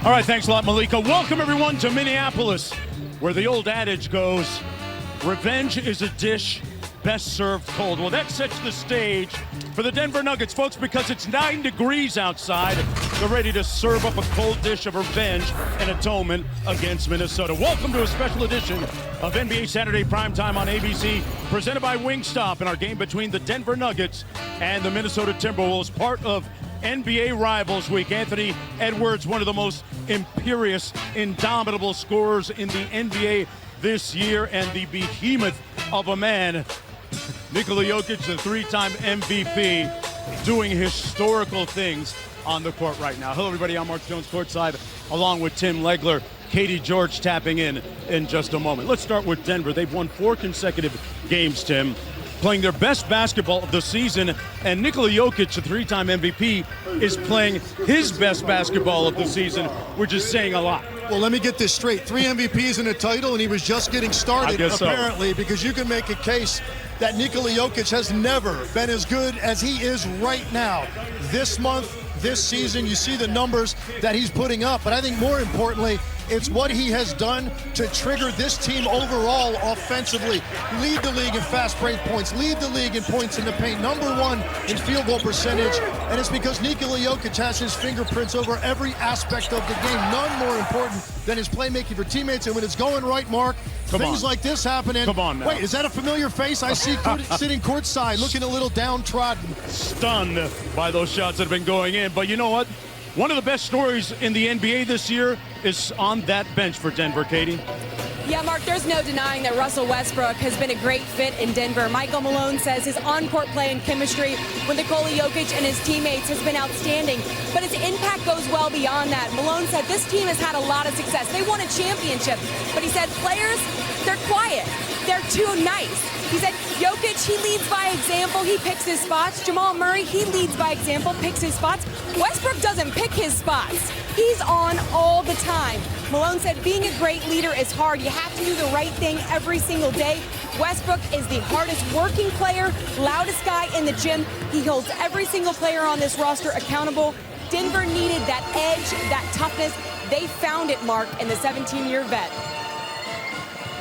All right, thanks a lot, Malika. Welcome, everyone, to Minneapolis, where the old adage goes, revenge is a dish best served cold. Well, that sets the stage for the Denver Nuggets, folks, because it's 9 degrees outside. They're ready to serve up a cold dish of revenge and atonement against Minnesota. Welcome to a special edition of NBA Saturday Primetime on ABC, presented by Wingstop, in our game between the Denver Nuggets and the Minnesota Timberwolves, part of NBA Rivals Week. Anthony Edwards, one of the most imperious, indomitable scorers in the NBA this year, and the behemoth of a man, Nikola Jokic, the three-time MVP, doing historical things on the court right now. Hello, everybody. I'm Mark Jones, courtside, along with Tim Legler. Katie George tapping in just a moment. Let's start with Denver. They've won 4 consecutive games, Tim, playing their best basketball of the season, and Nikola Jokic, the three-time MVP, is playing his best basketball of the season, which is saying a lot. Well, let me get this straight. 3 MVPs and a title, and he was just getting started, apparently, because you can make a case that Nikola Jokic has never been as good as he is right now. This month, this season, you see the numbers that he's putting up, but I think more importantly, it's what he has done to trigger this team overall offensively. Lead the league in fast break points, lead the league in points in the paint, #1 in field goal percentage, and it's because Nikola Jokic has his fingerprints over every aspect of the game. None more important than his playmaking for teammates, and when it's going right, Mark, things like this happening. Come on now. Wait, is that a familiar face? I see sitting courtside, looking a little downtrodden. Stunned by those shots that have been going in, but you know what? One of the best stories in the NBA this year is on that bench for Denver, Katie. Yeah, Mark, there's no denying that Russell Westbrook has been a great fit in Denver. Michael Malone says his on-court play and chemistry with Nikola Jokic and his teammates has been outstanding, but his impact goes well beyond that. Malone said this team has had a lot of success. They won a championship, but he said players, they're quiet. They're too nice. He said Jokic, he leads by example. He picks his spots. Jamal Murray, he leads by example, picks his spots. Westbrook doesn't pick his spots. He's on all the time. Malone said being a great leader is hard. You have to do the right thing every single day. Westbrook is the hardest working player, loudest guy in the gym. He holds every single player on this roster accountable. Denver needed that edge, that toughness. They found it, Mark, in the 17-year vet.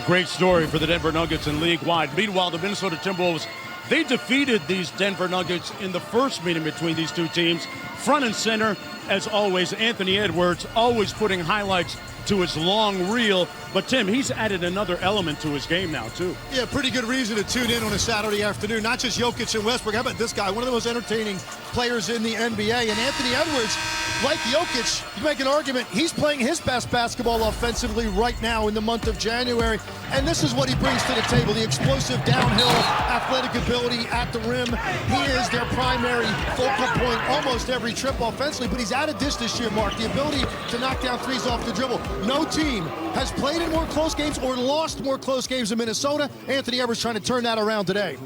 Great story for the Denver Nuggets and league-wide. Meanwhile, the Minnesota Timberwolves, they defeated these Denver Nuggets in the first meeting between these two teams. Front and center, as always, Anthony Edwards, always putting highlights to his long reel. But, Tim, he's added another element to his game now, too. Yeah, pretty good reason to tune in on a Saturday afternoon. Not just Jokic and Westbrook. How about this guy? One of the most entertaining players in the NBA. And Anthony Edwards, like Jokic, you make an argument, he's playing his best basketball offensively right now in the month of January. And this is what he brings to the table, the explosive downhill athletic ability at the rim. He is their primary focal point almost every trip offensively, but he's added this year, Mark, the ability to knock down threes off the dribble. No team has played in more close games or lost more close games than Minnesota. Anthony Edwards trying to turn that around today.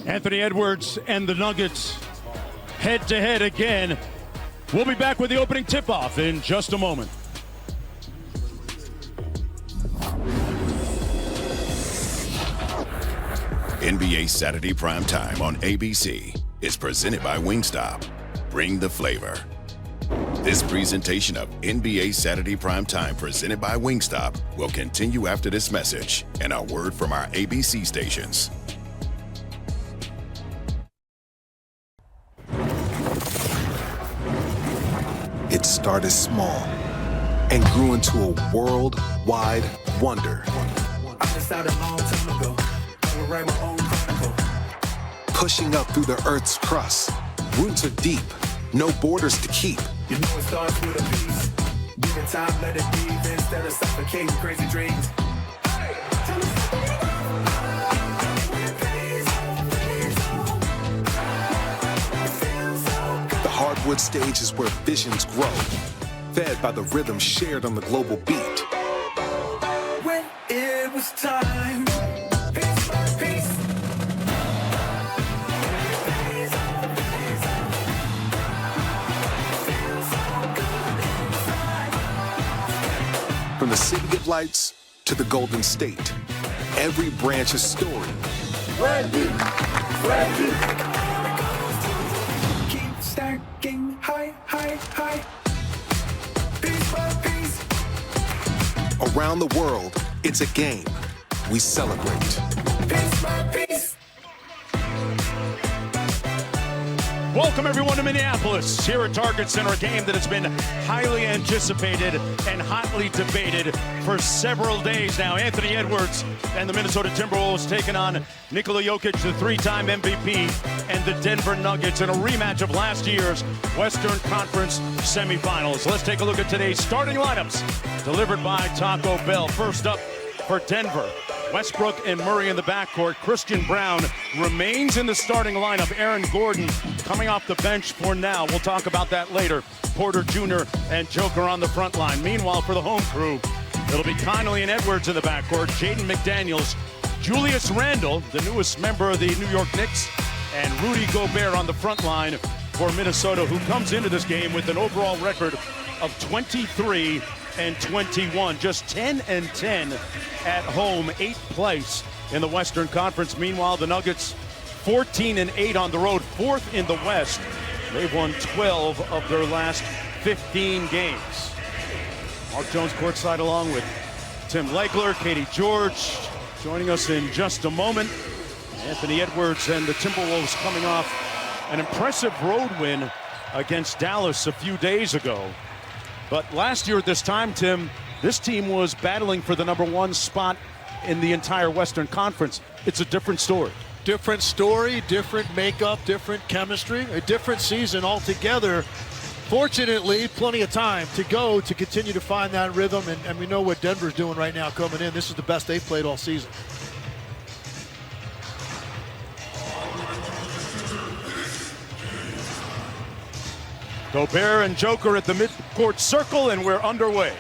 Anthony Edwards and the Nuggets head-to-head again. We'll be back with the opening tip-off in just a moment. NBA Saturday Primetime on ABC is presented by Wingstop. Bring the flavor. This presentation of NBA Saturday Primetime presented by Wingstop will continue after this message and a word from our ABC stations. It started small and grew into a worldwide wonder. I decided a long time ago, I would write my own chronicle. Pushing up through the Earth's crust, roots are deep, no borders to keep. You know it starts with a piece. Give it time, let it breathe instead of suffocating crazy dreams. The hardwood stage is where visions grow, fed by the rhythm shared on the global beat. When it was time, piece by piece. From the City of Lights to the Golden State, every branch is story. Ready. Keep stacking high. Piece by piece. Around the world, it's a game we celebrate. Piece by piece. Welcome everyone to Minneapolis, here at Target Center, a game that has been highly anticipated and hotly debated for several days now. Anthony Edwards and the Minnesota Timberwolves taking on Nikola Jokic, the three-time MVP, and the Denver Nuggets in a rematch of last year's Western Conference semifinals. Let's take a look at today's starting lineups delivered by Taco Bell. First up for Denver, Westbrook and Murray in the backcourt. Christian Brown remains in the starting lineup. Aaron Gordon coming off the bench for now. We'll talk about that later. Porter Jr. and Joker on the front line. Meanwhile, for the home crew, it'll be Connolly and Edwards in the backcourt. Jaden McDaniels, Julius Randle, the newest member of the New York Knicks, and Rudy Gobert on the front line for Minnesota, who comes into this game with an overall record of 23-21, just 10-10 at home, 8th place in the Western Conference. Meanwhile, the Nuggets 14-8 on the road, 4th in the West. They've won 12 of their last 15 games. Mark Jones courtside along with Tim Legler, Katie George joining us in just a moment. Anthony Edwards and the Timberwolves coming off an impressive road win against Dallas a few days ago. But last year at this time, Tim, this team was battling for the #1 spot in the entire Western Conference. It's a different story. Different story, different makeup, different chemistry, a different season altogether. Fortunately, plenty of time to go to continue to find that rhythm, and we know what Denver's doing right now coming in. This is the best they've played all season. Gobert and Joker at the midcourt circle, and we're underway.